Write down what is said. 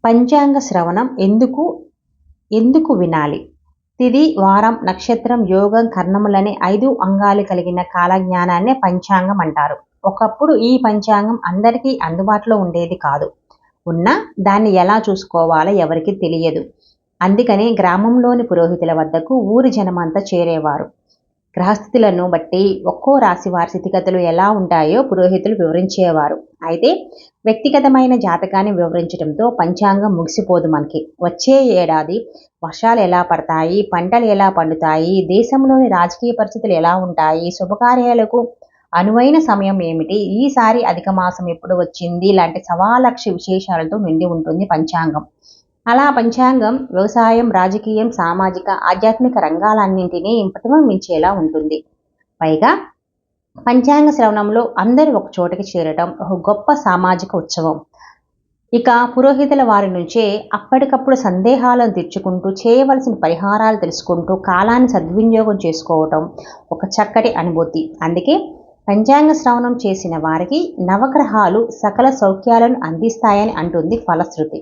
పంచాంగ శ్రవణం ఎందుకు వినాలి? తిథి, వారం, నక్షత్రం, యోగం, కర్ణములనే 5 అంగాలు కలిగిన కాలజ్ఞానాన్నే పంచాంగం అంటారు. ఒకప్పుడు ఈ పంచాంగం అందరికీ అందుబాటులో ఉండేది కాదు. ఉన్నా దాన్ని ఎలా చూసుకోవాలో ఎవరికీ తెలియదు. అందుకని గ్రామంలోని పురోహితుల వద్దకు ఊరి జనమంతా చేరేవారు. గ్రహస్థితులను బట్టి ఒక్కో రాశి వారి స్థితిగతులు ఎలా ఉంటాయో పురోహితులు వివరించేవారు. అయితే వ్యక్తిగతమైన జాతకాన్ని వివరించడంతో పంచాంగం ముగిసిపోదు. మనకి వచ్చే ఏడాది వర్షాలు ఎలా పడతాయి, పంటలు ఎలా పండుతాయి, దేశంలోని రాజకీయ పరిస్థితులు ఎలా ఉంటాయి, శుభకార్యాలకు అనువైన సమయం ఏమిటి, ఈసారి అధిక మాసం ఎప్పుడు వచ్చింది, ఇలాంటి సవాలక్ష విశేషాలతో నిండి ఉంటుంది పంచాంగం. అలా పంచాంగం వ్యవసాయం, రాజకీయం, సామాజిక, ఆధ్యాత్మిక రంగాలన్నింటినీ ప్రతిబింబించేలా ఉంటుంది. పైగా పంచాంగ శ్రవణంలో అందరూ ఒక చోటకి చేరటం ఒక గొప్ప సామాజిక ఉత్సవం. ఇక పురోహితుల వారి నుంచే అప్పటికప్పుడు సందేహాలను తీర్చుకుంటూ, చేయవలసిన పరిహారాలు తెలుసుకుంటూ కాలాన్ని సద్వినియోగం చేసుకోవటం ఒక చక్కటి అనుభూతి. అందుకే పంచాంగ శ్రవణం చేసిన వారికి నవగ్రహాలు సకల సౌఖ్యాలను అందిస్తాయని అంటుంది ఫలశ్రుతి.